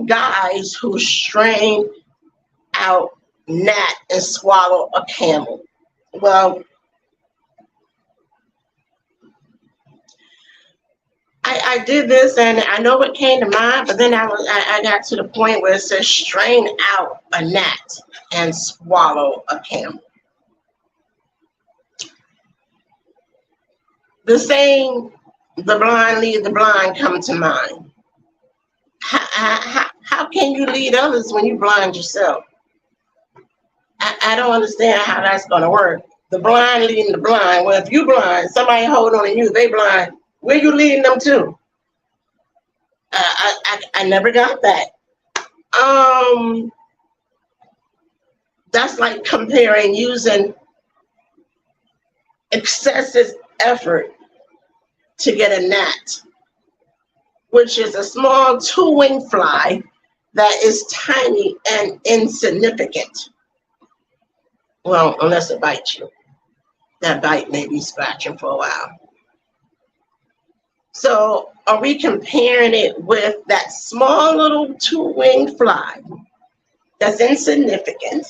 guys who strain out gnat and swallow a camel. Well, I did this and I know what came to mind, but then I got to the point where it says strain out a gnat and swallow a camel. The saying, the blind lead the blind, come to mind. How can you lead others when you blind yourself? I don't understand how that's going to work. The blind leading the blind. Well, if you blind, somebody holding on to you, they blind. Where you leading them to? I never got that. That's like comparing using excessive effort to get a gnat, which is a small two-winged fly that is tiny and insignificant. Well, unless it bites you. That bite may be scratching for a while. So are we comparing it with that small little two-winged fly that's insignificant?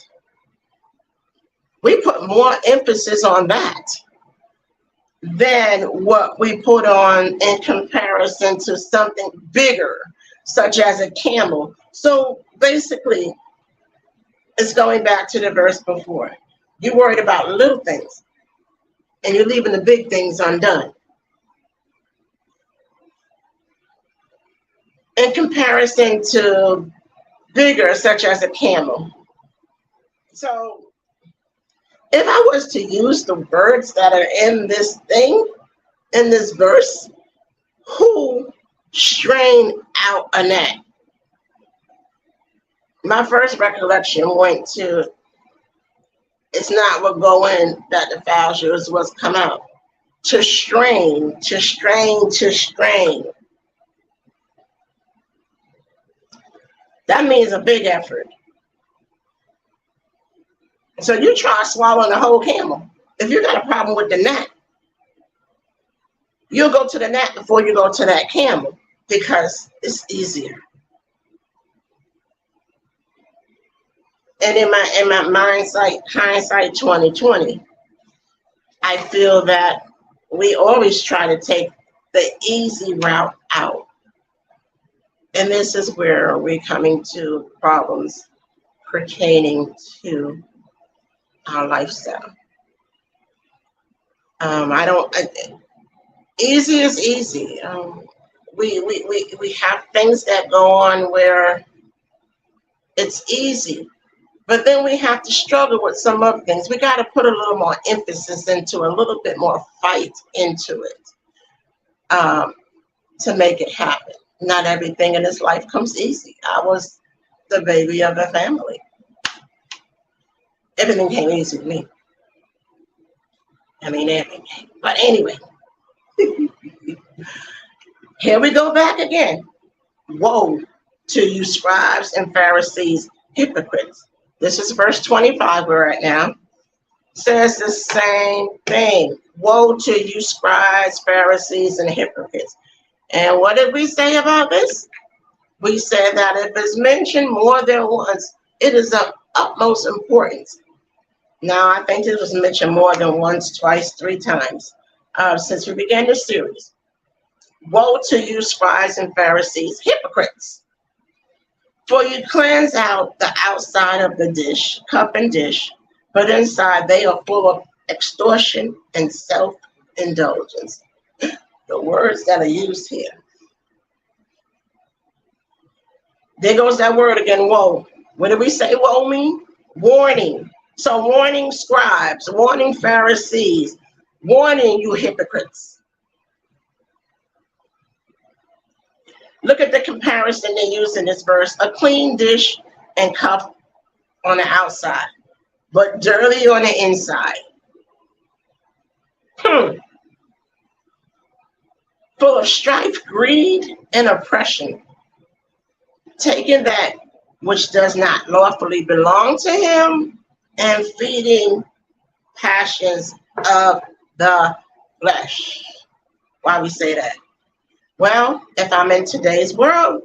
We put more emphasis on that than what we put on in comparison to something bigger, such as a camel. So basically, it's going back to the verse before. You're worried about little things, and you're leaving the big things undone. In comparison to bigger, such as a camel. So if I was to use the words that are in this thing, in this verse, who strain out a gnat? My first recollection went to, it's not what go in that defiles you, it's what's come out. To strain, to strain, to strain. That means a big effort. So you try swallowing a whole camel. If you got a problem with the gnat, you'll go to the gnat before you go to that camel because it's easier. And in my hindsight 2020, I feel that we always try to take the easy route out. And this is where we're coming to problems pertaining to our lifestyle. Easy is easy. We have things that go on where it's easy, but then we have to struggle with some other things. We got to put a little more emphasis into, a little bit more fight into it to make it happen. Not everything in this life comes easy. I was the baby of the family. Everything came easy to me. I mean, everything. But anyway, here we go back again. Woe to you, scribes and Pharisees, hypocrites. This is verse 25 we're at now. It says the same thing. Woe to you, scribes, Pharisees, and hypocrites. And what did we say about this? We said that if it's mentioned more than once, it is of utmost importance. Now, I think it was mentioned more than once, twice, 3 times since we began this series. Woe to you, scribes and Pharisees, hypocrites! For you cleanse out the outside of the dish, cup and dish, but inside they are full of extortion and self-indulgence. The words that are used here. There goes that word again, woe. What did we say woe mean? Warning. So warning scribes, warning Pharisees, warning you hypocrites. Look at the comparison they use in this verse. A clean dish and cup on the outside, but dirty on the inside. Full of strife, greed, and oppression, taking that which does not lawfully belong to him and feeding passions of the flesh. Why we say that? Well, if I'm in today's world,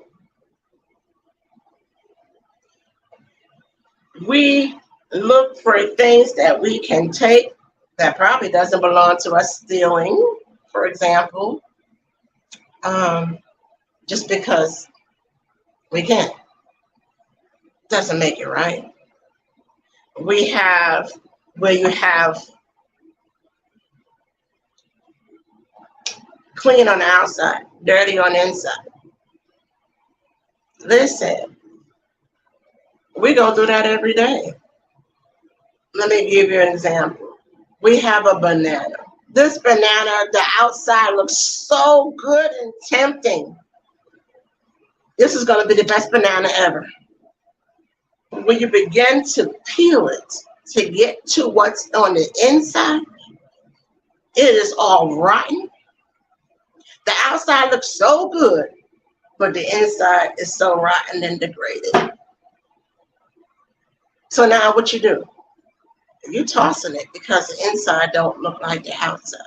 We look for things that we can take that probably doesn't belong to us, stealing, for example, just because we can. Doesn't make it right. We have where you have clean on the outside, dirty on the inside. Listen, we go through that every day. Let me give you an example. We have a banana. This banana, the outside looks so good and tempting. This is going to be the best banana ever. When you begin to peel it to get to what's on the inside, it is all rotten. The outside looks so good, but the inside is so rotten and degraded. So now what you do? You're tossing it because the inside don't look like the outside.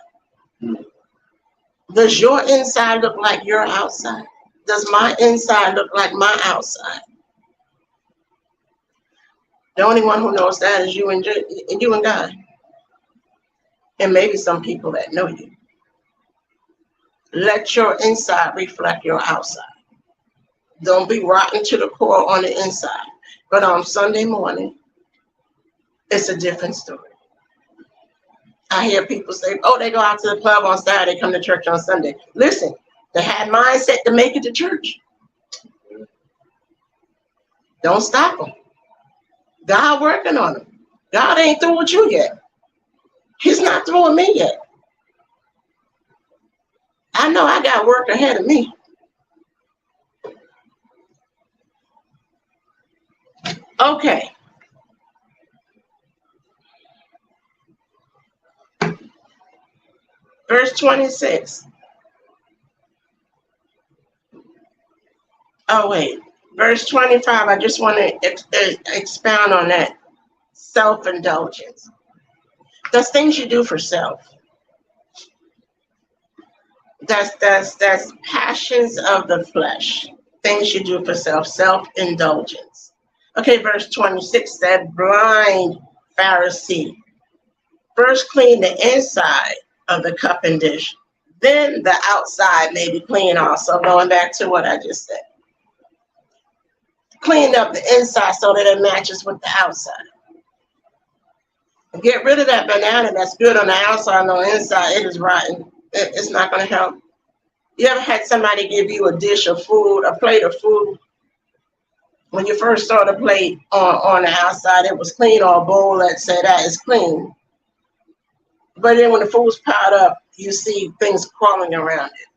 Does your inside look like your outside? Does my inside look like my outside? The only one who knows that is you and God. And maybe some people that know you. Let your inside reflect your outside. Don't be rotten to the core on the inside. But on Sunday morning, it's a different story. I hear people say, oh, they go out to the club on Saturday, come to church on Sunday. Listen, they had mindset to make it to church. Don't stop them. God working on them. God ain't through with you yet. He's not through with me yet. I know I got work ahead of me. Okay. Verse 26. Oh, wait. Verse 25, I just want to expound on that. Self-indulgence. That's things you do for self. That's passions of the flesh. Things you do for self. Self-indulgence. Okay, verse 26 said, blind Pharisee. First clean the inside of the cup and dish. Then the outside may be clean also. Going back to what I just said. Clean up the inside so that it matches with the outside. Get rid of that banana that's good on the outside and on the inside. It is rotten. It's not going to help. You ever had somebody give you a dish of food, a plate of food? When you first saw the plate on the outside, it was clean, or a bowl that said that is clean. But then when the food's piled up, you see things crawling around it.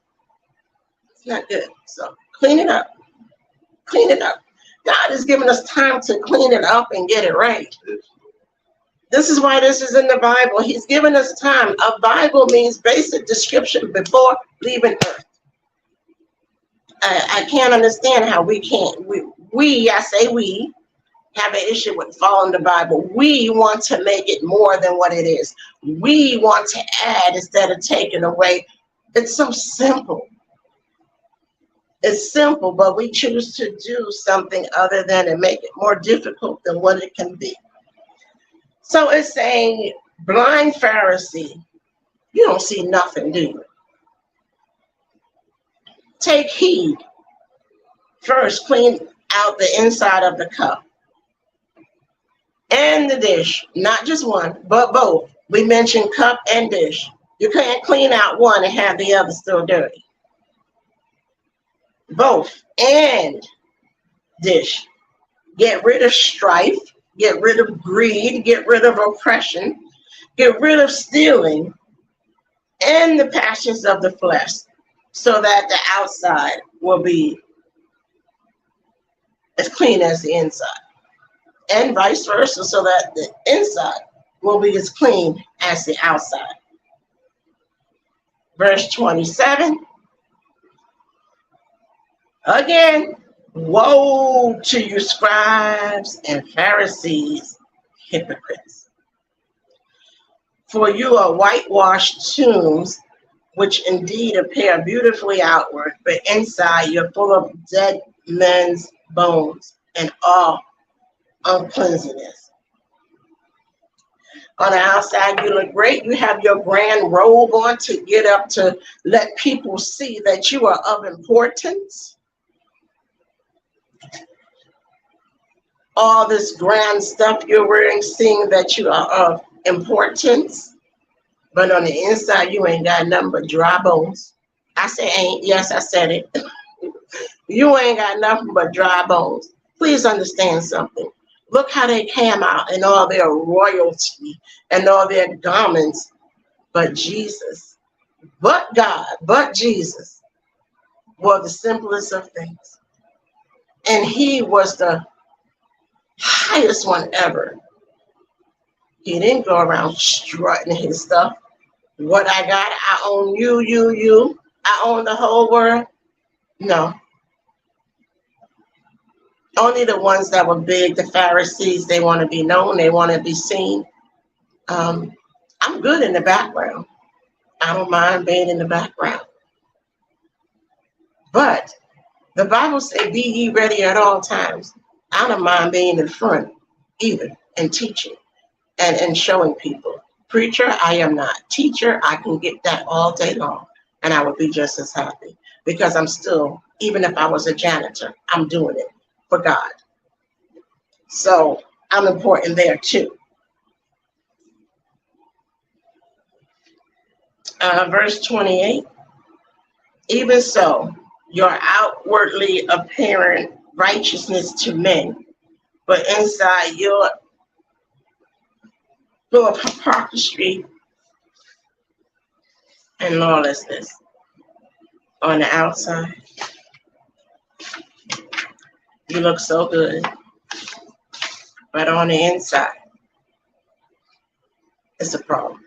It's not good. So clean it up. Clean it up. God has given us time to clean it up and get it right. This is why this is in the Bible. He's given us time. A Bible means basic description before leaving earth. I can't understand how we can't. I say we, have an issue with following the Bible. We want to make it more than what it is. We want to add instead of taking away. It's so simple. It's simple, but we choose to do something other than and make it more difficult than what it can be. So it's saying, blind Pharisee, you don't see nothing, do you? Take heed. First, clean out the inside of the cup and the dish, not just one, but both. We mentioned cup and dish. You can't clean out one and have the other still dirty. Both and dish. Get rid of strife, get rid of greed, get rid of oppression, get rid of stealing and the passions of the flesh, so that the outside will be as clean as the inside, and vice versa, so that the inside will be as clean as the outside. Verse 27. Again, woe to you, scribes and Pharisees, hypocrites! For you are whitewashed tombs, which indeed appear beautifully outward, but inside you're full of dead men's bones and all uncleanness. On the outside, you look great. You have your grand robe on to get up to let people see that you are of importance. All this grand stuff you're wearing, seeing that you are of importance. But on the inside, you ain't got nothing but dry bones. I say ain't. Yes, I said it. You ain't got nothing but dry bones. Please understand something. Look how they came out in all their royalty and all their garments. But Jesus, but God, but Jesus were the simplest of things. And he was the highest one ever. He didn't go around strutting his stuff. What I got, I own you. I own the whole world. No. Only the ones that were big, the Pharisees, they want to be known, they want to be seen. I'm good in the background. I don't mind being in the background. But the Bible says, be ye ready at all times. I don't mind being in front either and teaching and showing people. Preacher, I am not. Teacher, I can get that all day long and I would be just as happy because I'm still, even if I was a janitor, I'm doing it for God. So I'm important there too. Verse 28, even so, your outwardly apparent righteousness to men, but inside you're full of hypocrisy and lawlessness. On the outside, you look so good, but on the inside, it's a problem.